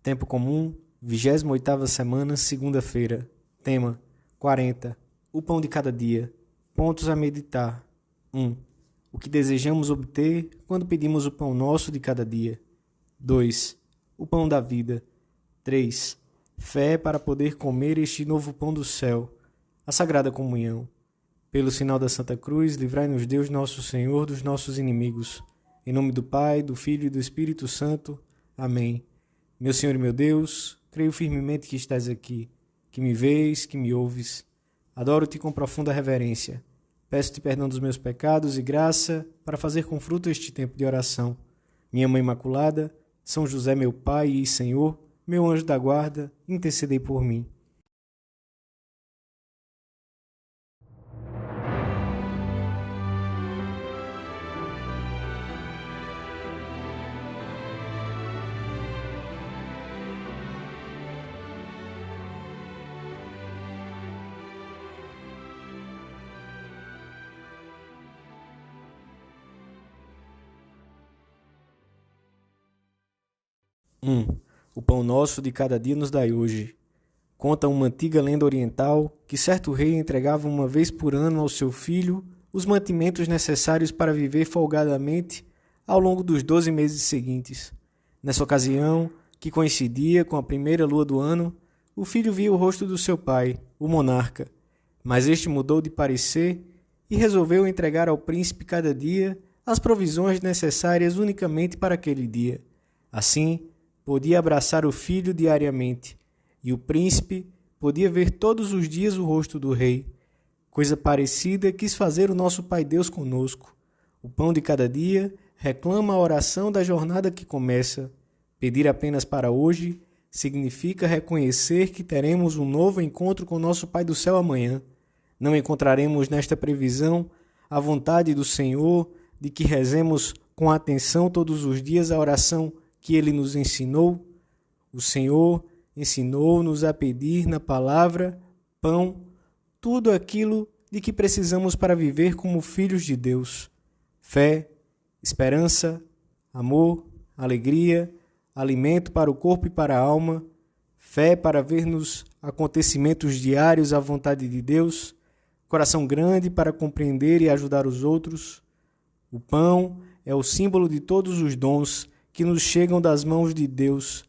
Tempo comum, 28ª semana, segunda-feira. Tema: 40. O pão de cada dia. Pontos a meditar. 1. O que desejamos obter quando pedimos o pão nosso de cada dia. 2. O pão da vida. 3. Fé para poder comer este novo pão do céu, a Sagrada Comunhão. Pelo sinal da Santa Cruz, livrai-nos Deus nosso Senhor dos nossos inimigos. Em nome do Pai, do Filho e do Espírito Santo. Amém. Meu Senhor e meu Deus, creio firmemente que estás aqui, que me vês, que me ouves. Adoro-te com profunda reverência. Peço-te perdão dos meus pecados e graça para fazer com fruto este tempo de oração. Minha Mãe Imaculada, São José meu Pai e Senhor, meu anjo da guarda, intercedei por mim. O pão nosso de cada dia nos dai hoje. Conta uma antiga lenda oriental que certo rei entregava uma vez por ano ao seu filho os mantimentos necessários para viver folgadamente ao longo dos 12 meses seguintes. Nessa ocasião, que coincidia com a primeira lua do ano, o filho via o rosto do seu pai, o monarca, mas este mudou de parecer e resolveu entregar ao príncipe cada dia as provisões necessárias unicamente para aquele dia. Assim, podia abraçar o filho diariamente, e o príncipe podia ver todos os dias o rosto do rei. Coisa parecida quis fazer o nosso Pai Deus conosco. O pão de cada dia reclama a oração da jornada que começa. Pedir apenas para hoje significa reconhecer que teremos um novo encontro com nosso Pai do céu amanhã. Não encontraremos nesta previsão a vontade do Senhor de que rezemos com atenção todos os dias a oração que Ele nos ensinou. O Senhor ensinou-nos a pedir na palavra, pão, tudo aquilo de que precisamos para viver como filhos de Deus. Fé, esperança, amor, alegria, alimento para o corpo e para a alma, fé para ver nos acontecimentos diários a vontade de Deus, coração grande para compreender e ajudar os outros. O pão é o símbolo de todos os dons que nos chegam das mãos de Deus.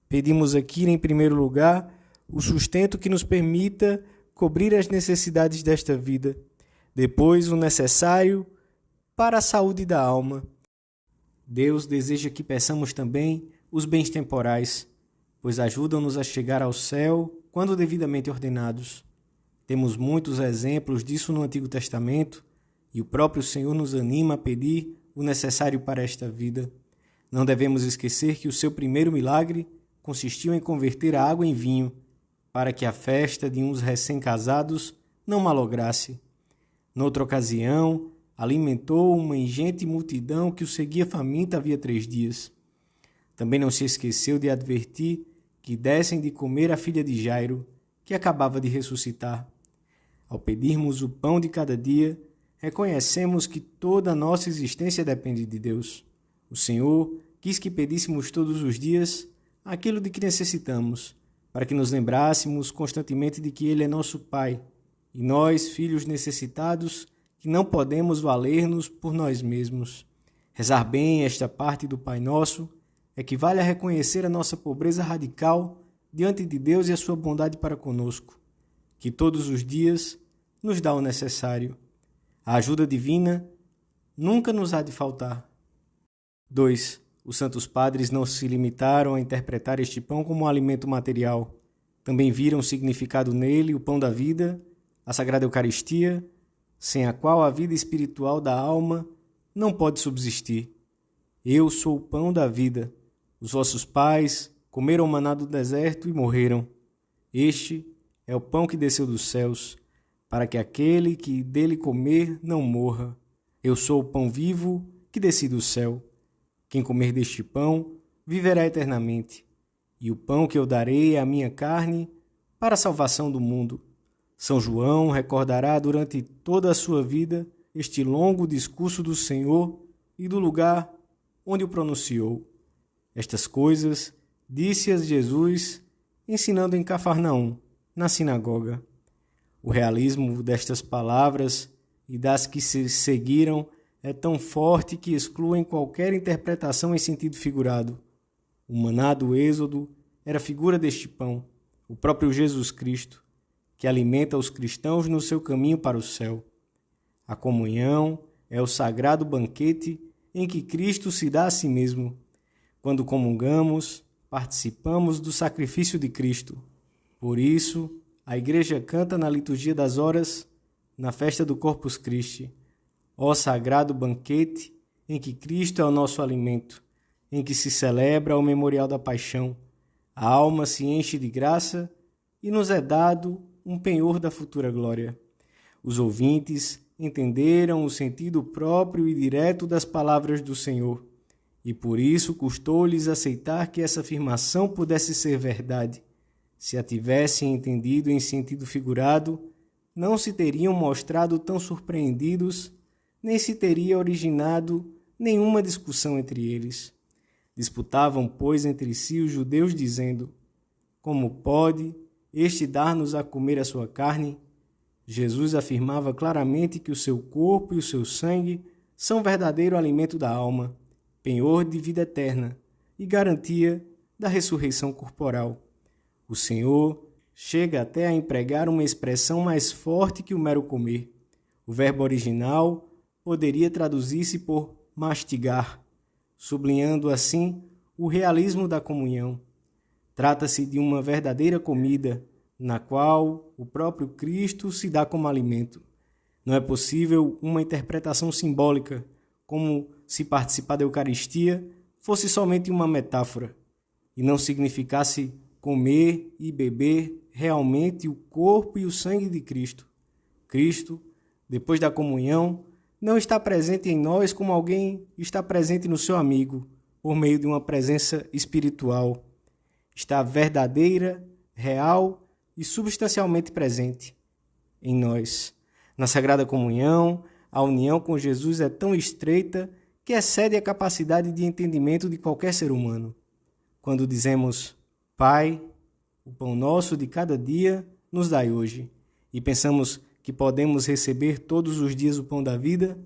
Pedimos aqui, em primeiro lugar, o sustento que nos permita cobrir as necessidades desta vida. Depois, o necessário para a saúde da alma. Deus deseja que peçamos também os bens temporais, pois ajudam-nos a chegar ao céu quando devidamente ordenados. Temos muitos exemplos disso no Antigo Testamento e o próprio Senhor nos anima a pedir o necessário para esta vida. Não devemos esquecer que o seu primeiro milagre consistiu em converter a água em vinho, para que a festa de uns recém-casados não malograsse. Noutra ocasião, alimentou uma ingente multidão que o seguia faminta havia 3 dias. Também não se esqueceu de advertir que dessem de comer a filha de Jairo, que acabava de ressuscitar. Ao pedirmos o pão de cada dia, reconhecemos que toda a nossa existência depende de Deus. O Senhor quis que pedíssemos todos os dias aquilo de que necessitamos, para que nos lembrássemos constantemente de que Ele é nosso Pai, e nós, filhos necessitados, que não podemos valer-nos por nós mesmos. Rezar bem esta parte do Pai Nosso equivale a reconhecer a nossa pobreza radical diante de Deus e a sua bondade para conosco, que todos os dias nos dá o necessário. A ajuda divina nunca nos há de faltar. 2. Os santos padres não se limitaram a interpretar este pão como um alimento material. Também viram o significado nele, o pão da vida, a Sagrada Eucaristia, sem a qual a vida espiritual da alma não pode subsistir. Eu sou o pão da vida. Os vossos pais comeram o maná do deserto e morreram. Este é o pão que desceu dos céus, para que aquele que dele comer não morra. Eu sou o pão vivo que desci do céu. Quem comer deste pão viverá eternamente, e o pão que eu darei é a minha carne para a salvação do mundo. São João recordará durante toda a sua vida este longo discurso do Senhor e do lugar onde o pronunciou. Estas coisas Disse-as Jesus, ensinando em Cafarnaum, na sinagoga. O realismo destas palavras e das que se seguiram é tão forte que excluem qualquer interpretação em sentido figurado. O maná do Êxodo era figura deste pão, o próprio Jesus Cristo, que alimenta os cristãos no seu caminho para o céu. A comunhão é o sagrado banquete em que Cristo se dá a si mesmo. Quando comungamos, participamos do sacrifício de Cristo. Por isso, a Igreja canta na liturgia das horas, na festa do Corpus Christi, ó sagrado banquete em que Cristo é o nosso alimento, em que se celebra o memorial da paixão. A alma se enche de graça e nos é dado um penhor da futura glória. Os ouvintes entenderam o sentido próprio e direto das palavras do Senhor, e por isso custou-lhes aceitar que essa afirmação pudesse ser verdade. Se a tivessem entendido em sentido figurado, não se teriam mostrado tão surpreendidos, nem se teria originado nenhuma discussão entre eles. Disputavam, pois, entre si os judeus, dizendo: como pode este dar-nos a comer a sua carne? Jesus afirmava claramente que o seu corpo e o seu sangue são verdadeiro alimento da alma, penhor de vida eterna e garantia da ressurreição corporal. O Senhor chega até a empregar uma expressão mais forte que o mero comer. O verbo original poderia traduzir-se por mastigar, sublinhando assim o realismo da comunhão. Trata-se de uma verdadeira comida, na qual o próprio Cristo se dá como alimento. Não é possível uma interpretação simbólica, como se participar da Eucaristia fosse somente uma metáfora, e não significasse comer e beber realmente o corpo e o sangue de Cristo. Cristo, depois da comunhão, não está presente em nós como alguém está presente no seu amigo, por meio de uma presença espiritual. Está verdadeira, real e substancialmente presente em nós. Na Sagrada Comunhão, a união com Jesus é tão estreita que excede a capacidade de entendimento de qualquer ser humano. Quando dizemos: Pai, o pão nosso de cada dia nos dai hoje, e pensamos que podemos receber todos os dias o pão da vida,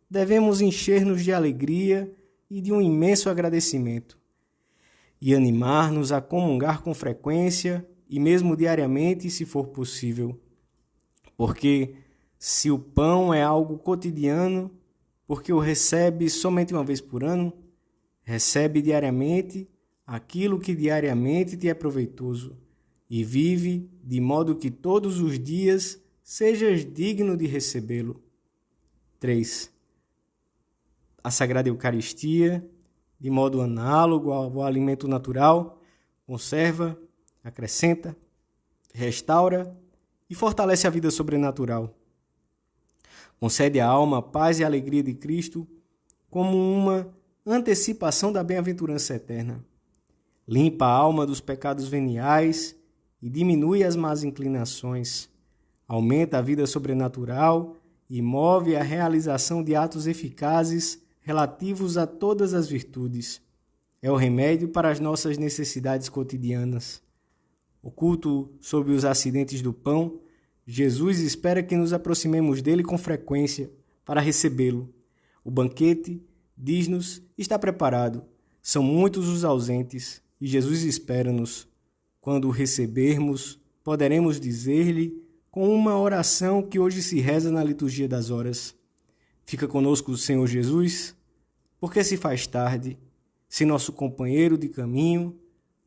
devemos encher-nos de alegria e de um imenso agradecimento, e animar-nos a comungar com frequência e mesmo diariamente, se for possível. Porque se o pão é algo cotidiano, porque o recebe somente uma vez por ano, recebe diariamente aquilo que diariamente te é proveitoso, e vive de modo que todos os dias sejas digno de recebê-lo. 3. A Sagrada Eucaristia, de modo análogo ao alimento natural, conserva, acrescenta, restaura e fortalece a vida sobrenatural. Concede à alma a paz e a alegria de Cristo como uma antecipação da bem-aventurança eterna. Limpa a alma dos pecados veniais e diminui as más inclinações. Aumenta a vida sobrenatural e move a realização de atos eficazes relativos a todas as virtudes. É o remédio para as nossas necessidades cotidianas. Oculto sob os acidentes do pão, Jesus espera que nos aproximemos dele com frequência para recebê-lo. O banquete, diz-nos, está preparado. São muitos os ausentes e Jesus espera-nos. Quando o recebermos, poderemos dizer-lhe com uma oração que hoje se reza na liturgia das horas: fica conosco o Senhor Jesus, porque se faz tarde. Se nosso companheiro de caminho,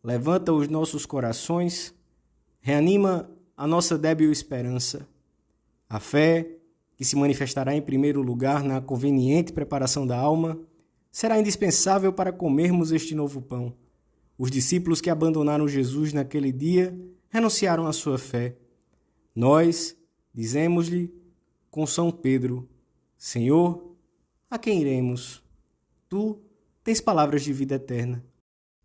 levanta os nossos corações, reanima a nossa débil esperança. A fé, que se manifestará em primeiro lugar na conveniente preparação da alma, será indispensável para comermos este novo pão. Os discípulos que abandonaram Jesus naquele dia renunciaram à sua fé. Nós dizemos-lhe com São Pedro: Senhor, a quem iremos? Tu tens palavras de vida eterna.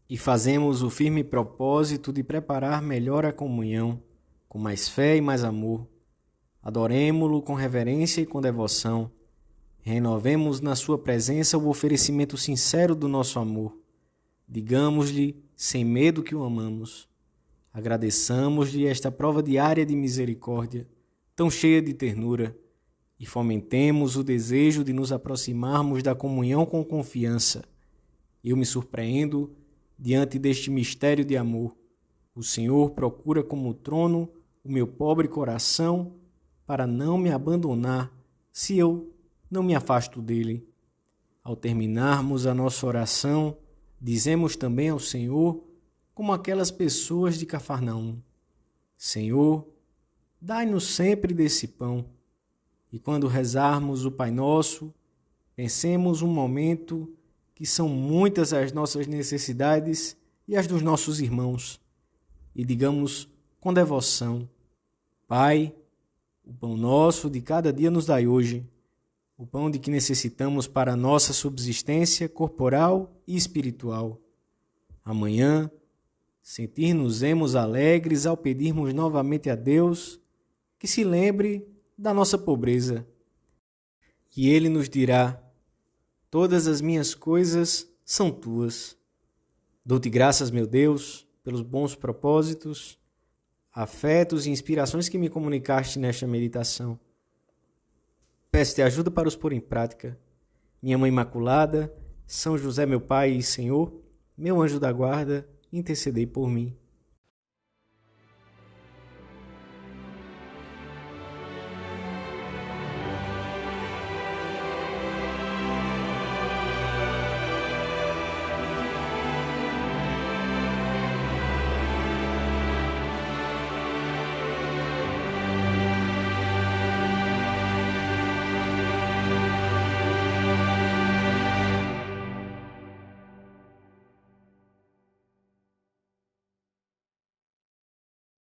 E fazemos o firme propósito de preparar melhor a comunhão, com mais fé e mais amor. Adoremo-lo com reverência e com devoção. Renovemos na sua presença o oferecimento sincero do nosso amor. Digamos-lhe, sem medo que o amamos. Agradeçamos-lhe esta prova diária de misericórdia, tão cheia de ternura, e fomentemos o desejo de nos aproximarmos da comunhão com confiança. Eu me surpreendo diante deste mistério de amor. O Senhor procura como trono o meu pobre coração para não me abandonar se eu não me afasto dele. Ao terminarmos a nossa oração, dizemos também ao Senhor, como aquelas pessoas de Cafarnaum: Senhor, dai-nos sempre desse pão. E quando rezarmos o Pai Nosso, pensemos um momento que são muitas as nossas necessidades e as dos nossos irmãos, e digamos com devoção: Pai, o pão nosso de cada dia nos dai hoje, o pão de que necessitamos para a nossa subsistência corporal e espiritual. Amanhã, sentir-nos-emos alegres ao pedirmos novamente a Deus que se lembre da nossa pobreza. E Ele nos dirá: todas as minhas coisas são tuas. Dou-te graças, meu Deus, pelos bons propósitos, afetos e inspirações que me comunicaste nesta meditação. Peço-te ajuda para os pôr em prática. Minha Mãe Imaculada, São José, meu Pai e Senhor, meu anjo da guarda, intercedei por mim.